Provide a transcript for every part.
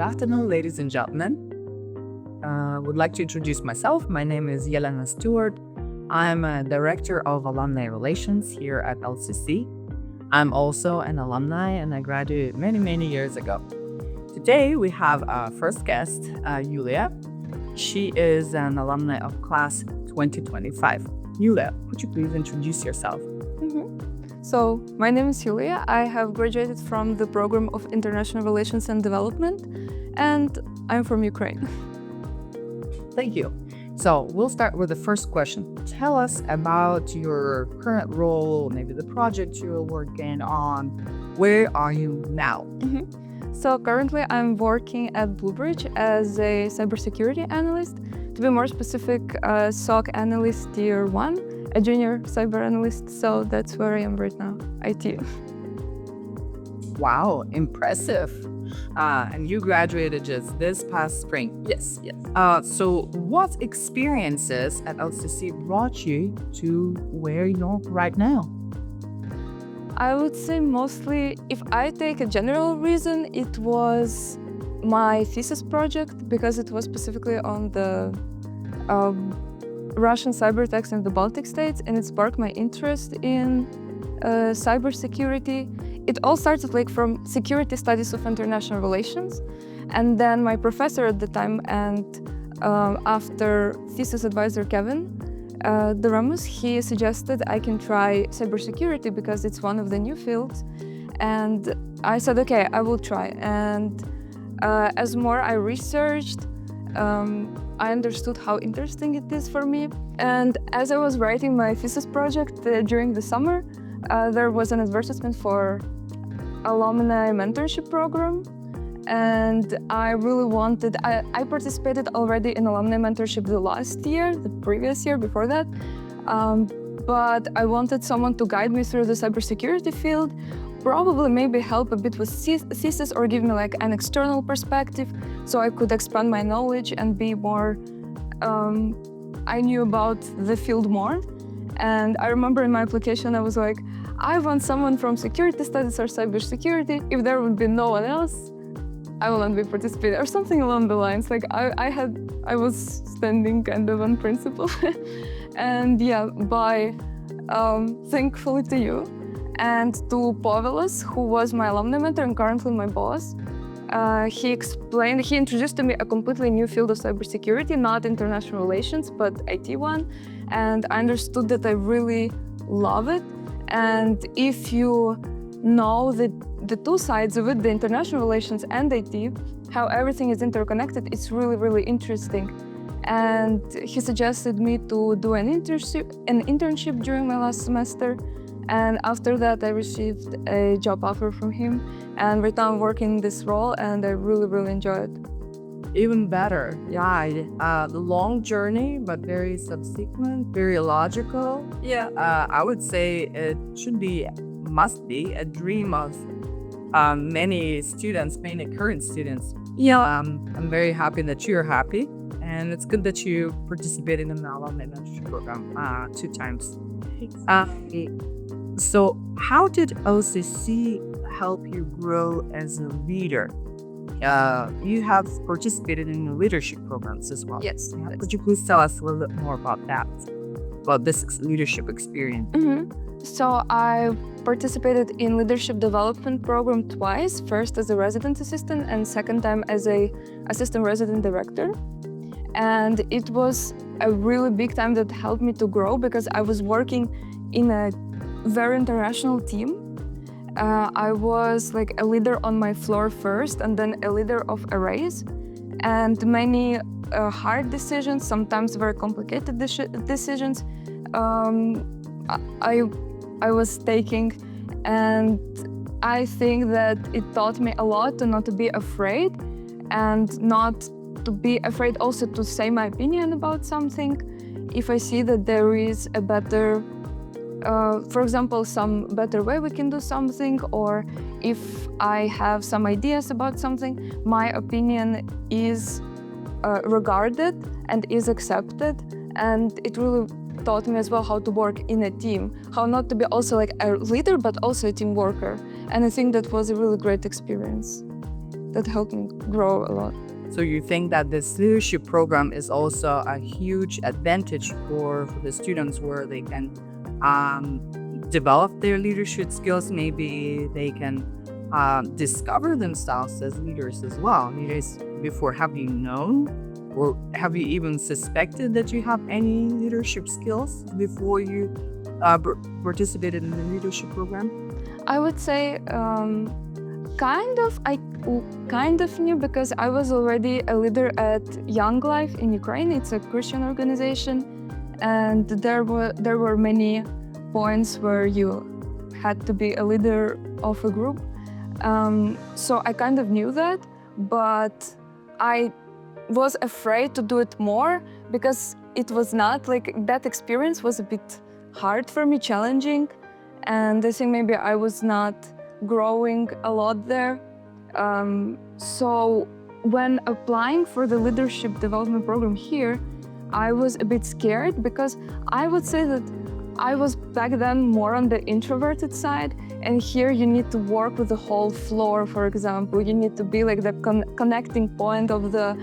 Good afternoon, ladies and gentlemen. I would like to introduce myself. My name is Yuliia Stewart. I'm a Director of Alumni Relations here at LCC. I'm also an alumni and I graduated many years ago. Today we have our first guest, Yuliia. She is an alumni of class 2025. Yuliia, could you please introduce yourself? So, my name is Yuliia. I have graduated from the program of International Relations and Development, and I'm from Ukraine. Thank you. So, we'll start with the first question. Tell us about your current role, maybe the project you're working on. Where are you now? So, currently I'm working at Bluebridge as a cybersecurity analyst. To be more specific, SOC analyst tier 1. A junior cyber analyst, so that's where I am right now, IT. Wow, impressive. And you graduated just this past spring. Yes. So what experiences at LCC brought you to where you're right now? I would say mostly, if I take a general reason, it was my thesis project, because it was specifically on the Russian cyber attacks in the Baltic states, and it sparked my interest in cybersecurity. It all started from security studies of international relations, and then my professor at the time and after thesis advisor Kevin Duramus, he suggested I can try cybersecurity because it's one of the new fields, and I said okay, I will try. And as more I researched, I understood how interesting it is for me. And as I was writing my thesis project during the summer, there was an advertisement for Alumni mentorship program. And I really wanted, I participated already in alumni mentorship the previous year before that. But I wanted someone to guide me through the cybersecurity field, probably maybe help a bit with thesis or give me an external perspective so I could expand my knowledge and be more, I knew about the field more. And I remember in my application, I was like, I want someone from security studies or cybersecurity. If there would be no one else, I will not be participating, or something along the lines. I was standing kind of on principle. And yeah, thankfully to you, and to Povilas, who was my alumni mentor and currently my boss. He introduced to me a completely new field of cybersecurity, not international relations, but IT one. And I understood that I really love it. And if you know the two sides of it, the international relations and IT, how everything is interconnected, it's really interesting. And he suggested me to do an internship during my last semester. And after that, I received a job offer from him. And right now I'm working in this role, and I really enjoy it. Even better. Yeah, the long journey, but very subsequent, very logical. Yeah. I would say it must be a dream of many students, many current students. Yeah. I'm very happy that you're happy. And it's good that you participated in the alumni mentorship program 2 times. So how did LCC help you grow as a leader? You have participated in the leadership programs as well. Yes. Could you please tell us a little bit more about that, about this leadership experience? So I participated in leadership development program twice, first as a resident assistant and second time as a assistant resident director. And it was a really big time that helped me to grow because I was working in a very international team. I was a leader on my floor first and then a leader of arrays. And many hard decisions, sometimes very complicated decisions, I was taking. And I think that it taught me a lot to not to be afraid and not to be afraid also to say my opinion about something. If I see that there is a better, for example, some better way we can do something, or if I have some ideas about something, my opinion is regarded and is accepted. And it really taught me as well how to work in a team, how not to be also a leader, but also a team worker. And I think that was a really great experience. that helped me grow a lot. So you think that this leadership program is also a huge advantage for the students, where they can develop their leadership skills? Maybe they can discover themselves as leaders as well. You guys, before, have you known or have you even suspected that you have any leadership skills before you participated in the leadership program? I would say I kind of knew, because I was already a leader at Young Life in Ukraine. It's a Christian organization, and there were many points where you had to be a leader of a group. So I kind of knew that, but I was afraid to do it more, because it was not like that experience was a bit hard for me, challenging, and I think maybe I was not growing a lot there. So when applying for the leadership development program here, I was a bit scared, because I would say that I was back then more on the introverted side, and here you need to work with the whole floor. For example, you need to be like the connecting point of the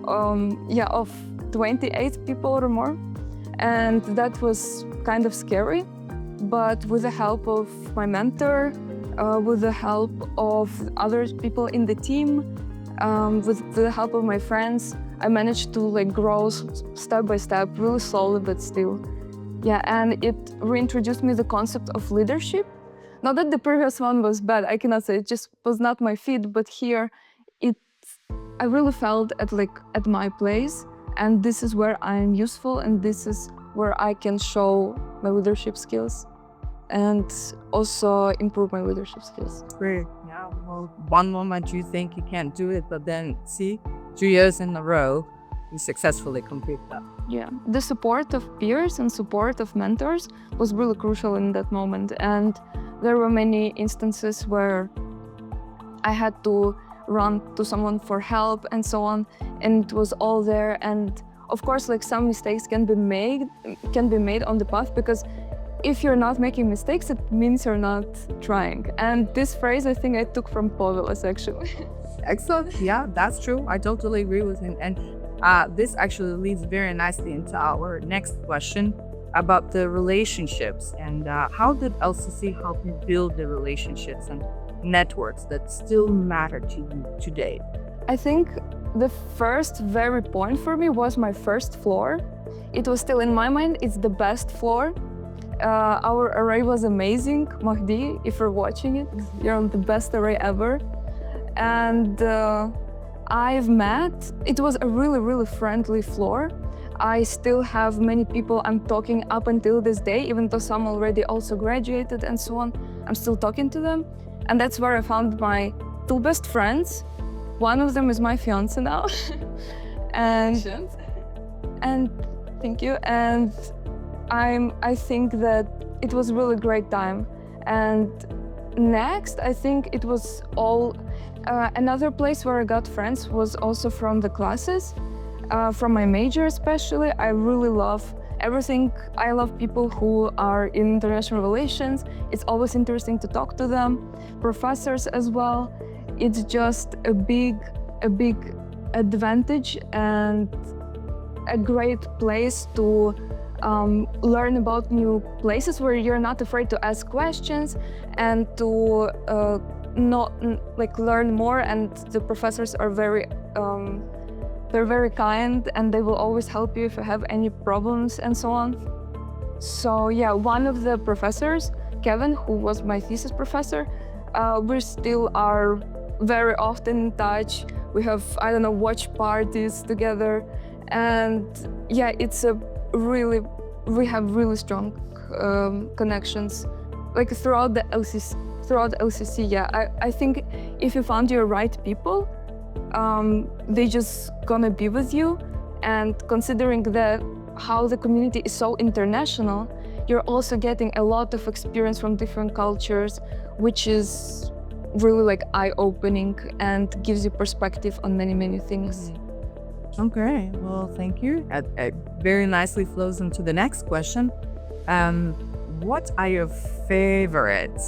of 28 people or more, and that was kind of scary. But with the help of my mentor, with the help of other people in the team, with the help of my friends, I managed to like grow step by step, really slowly, but still. Yeah, and it reintroduced me the concept of leadership. Not that the previous one was bad, I cannot say, it just was not my fit, but here I really felt at my place, and this is where I am useful, and this is where I can show my leadership skills and also improve my leadership skills. Great. Yeah. Well, one moment you think you can't do it, but then see, 2 years in a row, you successfully complete that. Yeah. The support of peers and support of mentors was really crucial in that moment. And there were many instances where I had to run to someone for help and so on, and it was all there. And of course, like some mistakes can be made on the path, because if you're not making mistakes, it means you're not trying. And this phrase, I think I took from Povilas, actually. Excellent. Yeah, that's true. I totally agree with him. And this actually leads very nicely into our next question about the relationships. And how did LCC help you build the relationships and networks that still matter to you today? I think the first very point for me was my first floor. It was still in my mind, it's the best floor. Our array was amazing. Mahdi, if you're watching it, you're on the best array ever. And it was a really, really friendly floor. I still have many people I'm talking up until this day, even though some already also graduated and so on. I'm still talking to them. And that's where I found my two best friends. One of them is my fiance now. and thank you. And I think that it was a really great time. And next, I think it was all another place where I got friends was also from the classes, from my major especially. I really love everything. I love people who are in international relations. It's always interesting to talk to them. Professors as well. It's just a big advantage and a great place to learn about new places where you're not afraid to ask questions and to learn more. And the professors are they're very kind, and they will always help you if you have any problems and so on. So yeah, one of the professors, Kevin, who was my thesis professor, we still are very often in touch. We have, watch parties together. And yeah, we have really strong connections, like throughout the LCC. Yeah, I think if you found your right people, they just gonna be with you. And considering how the community is so international, you're also getting a lot of experience from different cultures, which is really eye-opening and gives you perspective on many things. Okay, well, thank you. It very nicely flows into the next question. what are your favorite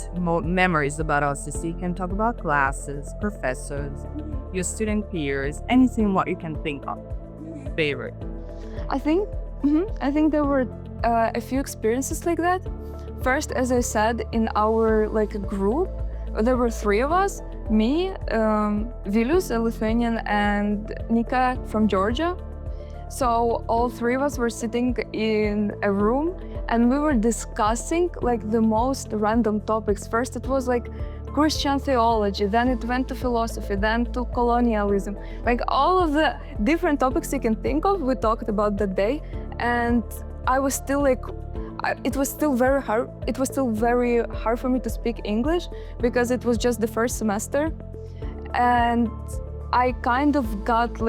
memories about LCC? You can talk about classes, professors, your student peers, anything what you can think of. Favorite. I think I think there were a few experiences like that. First, as I said, in our group, there were three of us: me, Vilius, a Lithuanian, and Nika from Georgia. So all three of us were sitting in a room, and we were discussing the most random topics. First, it was Christian theology, then it went to philosophy, then to colonialism. All of the different topics you can think of, we talked about that day. And I was still it was still very hard. It was still very hard for me to speak English because it was just the first semester. And I kind of got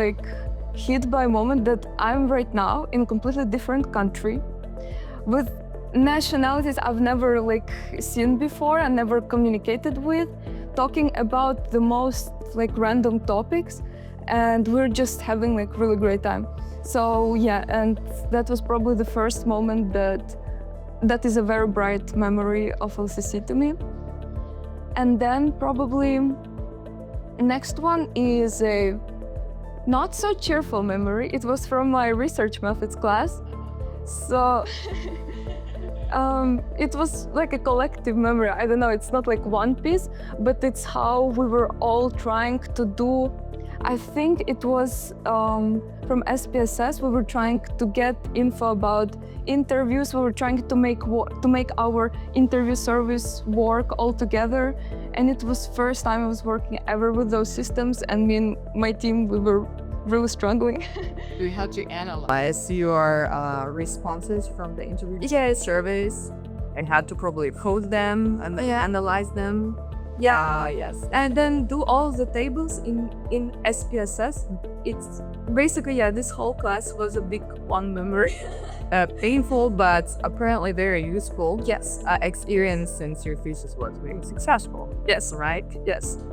hit by a moment that I'm right now in a completely different country with nationalities I've never seen before and never communicated with, talking about the most random topics, and we're just having really great time. So yeah, and that was probably the first moment that is a very bright memory of LCC to me. And then probably next one is a not so cheerful memory. It was from my research methods class. So it was a collective memory. I don't know, it's not one piece, but it's how we were all trying to do, I think it was from SPSS, we were trying to get info about interviews. We were trying to make our interview service work all together. And it was first time I was working ever with those systems, and me and my team, we were really struggling. You had to analyze your responses from the interview surveys and had to probably code them and then analyze them. Yes. And then do all the tables in SPSS. It's basically, this whole class was a big one memory. Painful, but apparently very useful. Yes. Experience since your thesis was being successful. Yes, right? Yes.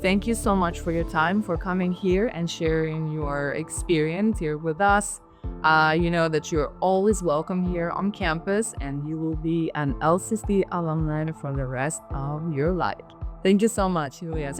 Thank you so much for your time, for coming here and sharing your experience here with us. You know that you're always welcome here on campus, and you will be an LCC alumni for the rest of your life. Thank you so much, Yuliia.